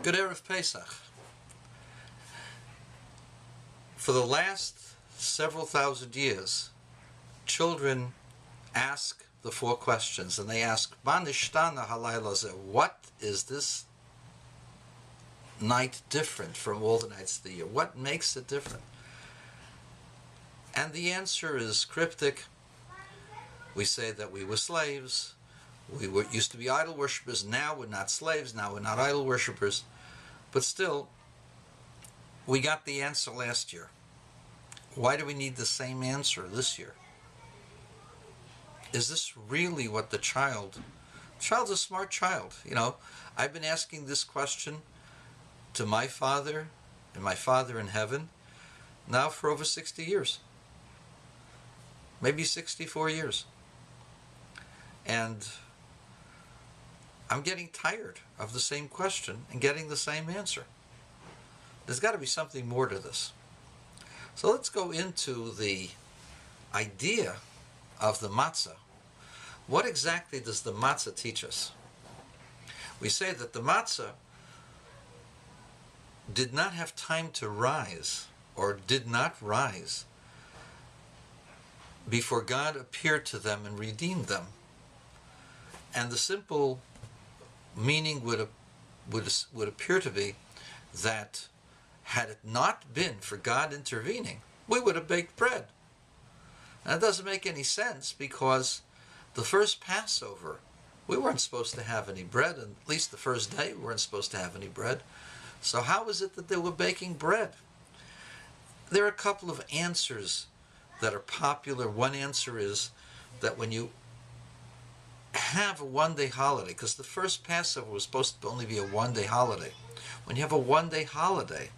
Good Erev Pesach. For the last several thousand years, children ask the four questions, and they ask, "Ma nishtana halayla zeh?" What is this night different from all the nights of the year? What makes it different? And the answer is cryptic. We say that we were slaves. We used to be idol worshippers. Now we're not slaves. Now we're not idol worshippers. But still, we got the answer last year. Why do we need the same answer this year? Is this really what the child's a smart child. You know, I've been asking this question to my father and my Father in heaven now for over 60 years. Maybe 64 years. And I'm getting tired of the same question and getting the same answer. There's got to be something more to this. So let's go into the idea of the matzah. What exactly does the matzah teach us? We say that the matzah did not have time to rise, or did not rise, before God appeared to them and redeemed them. And the simple meaning would appear to be that had it not been for God intervening, we would have baked bread. And it doesn't make any sense, because the first Passover, we weren't supposed to have any bread, and at least the first day we weren't supposed to have any bread. So how is it that they were baking bread? There are a couple of answers that are popular. One answer is that when you have a one-day holiday, because the first Passover was supposed to only be a one-day holiday. When you have a one-day holiday,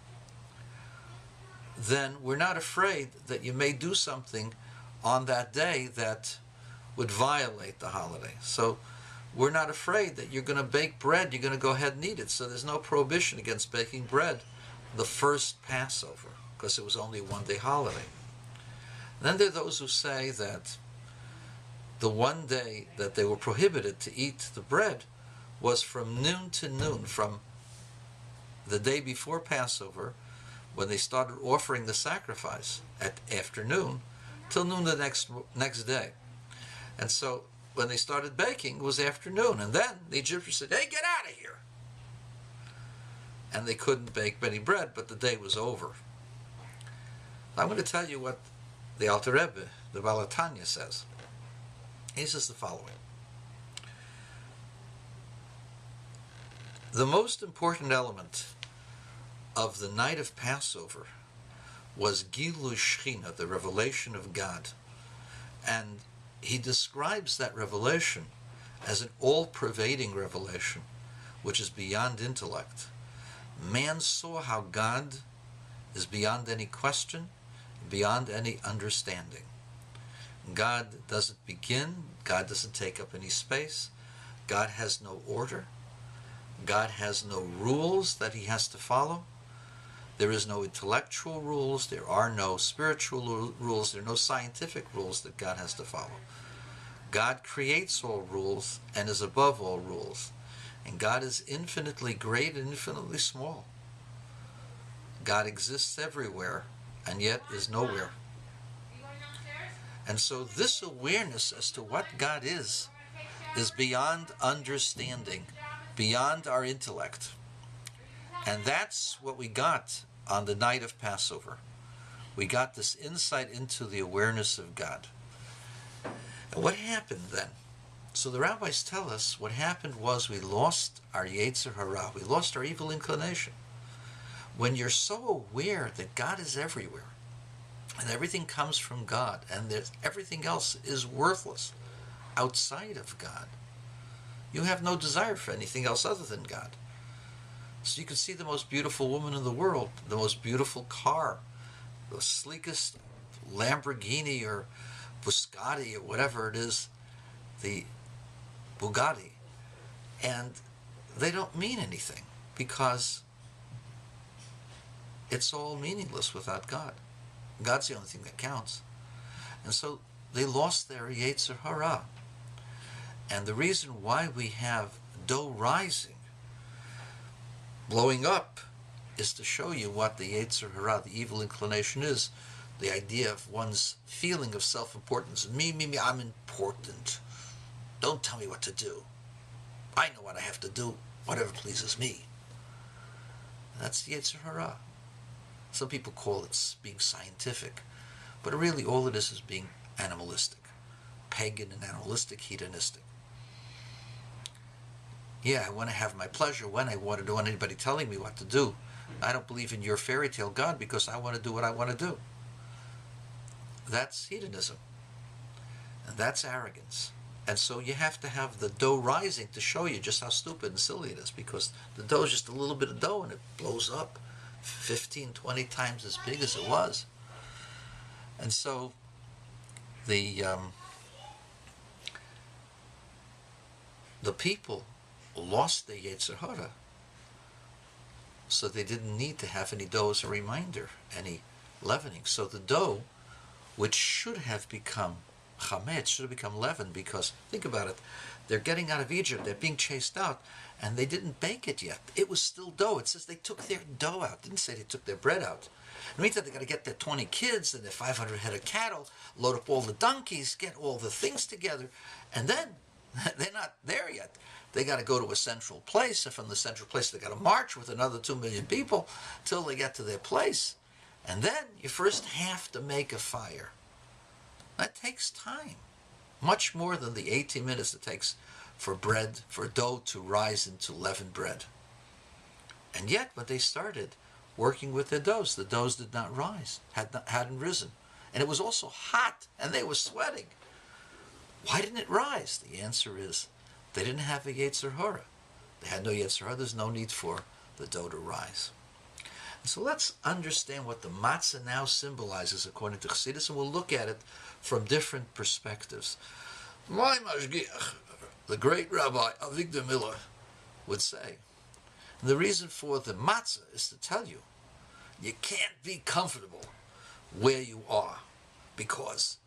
then we're not afraid that you may do something on that day that would violate the holiday. So we're not afraid that you're going to bake bread, you're going to go ahead and eat it. So there's no prohibition against baking bread the first Passover, because it was only a one-day holiday. Then there are those who say that the one day that they were prohibited to eat the bread was from noon to noon, from the day before Passover, when they started offering the sacrifice at afternoon, till noon the next day. And so when they started baking, it was afternoon, and then the Egyptians said, "Hey, get out of here!" And they couldn't bake any bread, but the day was over. I'm going to tell you what the Alter Rebbe, the Baal HaTanya, says. He says the following: the most important element of the night of Passover was Gilui Shechina, the revelation of God. And he describes that revelation as an all-pervading revelation, which is beyond intellect. Man saw how God is beyond any question, beyond any understanding. God doesn't begin, God doesn't take up any space, God has no order, God has no rules that he has to follow. There is no intellectual rules, there are no spiritual rules, there are no scientific rules that God has to follow. God creates all rules and is above all rules. And God is infinitely great and infinitely small. God exists everywhere and yet is nowhere. And so this awareness as to what God is beyond understanding, beyond our intellect. And that's what we got on the night of Passover. We got this insight into the awareness of God. And what happened then? So the rabbis tell us what happened was we lost our Yetzer Hara. We lost our evil inclination. When you're so aware that God is everywhere, and everything comes from God, and that everything else is worthless outside of God, you have no desire for anything else other than God. So you can see the most beautiful woman in the world, the most beautiful car, the sleekest Lamborghini or Bugatti or whatever it is, the Bugatti, and they don't mean anything because it's all meaningless without God. God's the only thing that counts. And so they lost their Yetzer Hara. And the reason why we have dough rising Blowing up is to show you what the Yetzer Hara, the evil inclination, is. The idea of one's feeling of self-importance. Me, I'm important. Don't tell me what to do. I know what I have to do, whatever pleases me. That's the Yetzer Hara. Some people call it being scientific, but really all it is being animalistic. Pagan and animalistic, hedonistic. Yeah, I want to have my pleasure when I want to. Don't want anybody telling me what to do. I don't believe in your fairy tale God because I want to do what I want to do. That's hedonism. And that's arrogance. And so you have to have the dough rising to show you just how stupid and silly it is, because the dough is just a little bit of dough and it blows up 15, 20 times as big as it was. And so the people lost their Yetzer Hara, so they didn't need to have any dough as a reminder, any leavening. So the dough, which should have become chametz, should have become leaven, because think about it, they're getting out of Egypt, they're being chased out, and they didn't bake it yet. It was still dough. It says they took their dough out. It didn't say they took their bread out. In the meantime, they got to get their 20 kids and their 500 head of cattle, load up all the donkeys, get all the things together, and then they're not there yet. They got to go to a central place, and from the central place they got to march with another 2 million people till they get to their place. And then you first have to make a fire. That takes time, much more than the 18 minutes it takes for bread, for dough to rise into leavened bread. And yet, when they started working with their doughs, the doughs did not rise, hadn't risen. And it was also hot, and they were sweating. Why didn't it rise? The answer is, they didn't have a Yetzer Hara. They had no Yetzer Hara. There's no need for the dough to rise. So let's understand what the matzah now symbolizes according to Chassidus, and we'll look at it from different perspectives. My mashgiach, the great Rabbi Avigdor Miller, would say, the reason for the matzah is to tell you, you can't be comfortable where you are, because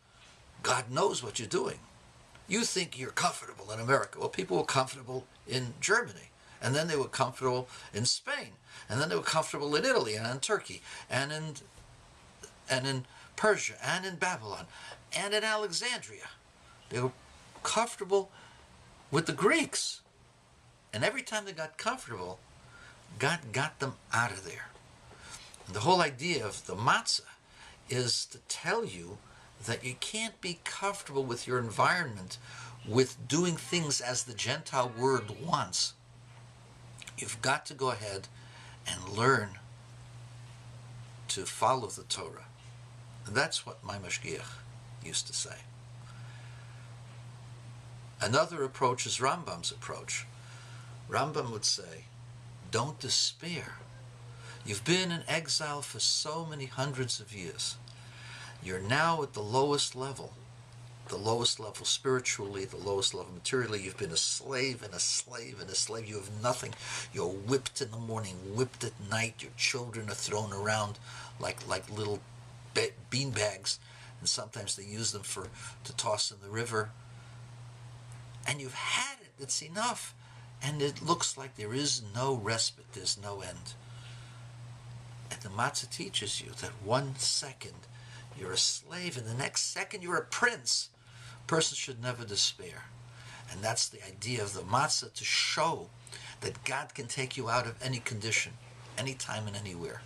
God knows what you're doing. You think you're comfortable in America. Well, people were comfortable in Germany, and then they were comfortable in Spain, and then they were comfortable in Italy and in Turkey and in Persia and in Babylon and in Alexandria. They were comfortable with the Greeks. And every time they got comfortable, God got them out of there. And the whole idea of the matzah is to tell you that you can't be comfortable with your environment, with doing things as the Gentile world wants. You've got to go ahead and learn to follow the Torah. And that's what my mashgiach used to say. Another approach is Rambam's approach. Rambam would say, don't despair. You've been in exile for so many hundreds of years. You're now at the lowest level spiritually, the lowest level materially. You've been a slave and a slave and a slave. You have nothing. You're whipped in the morning, whipped at night. Your children are thrown around like little bean bags, and sometimes they use them to toss in the river. And you've had it. It's enough. And it looks like there is no respite. There's no end. And the matzah teaches you that 1 second you're a slave, and the next second you're a prince. A person should never despair. And that's the idea of the matzah, to show that God can take you out of any condition, anytime and anywhere.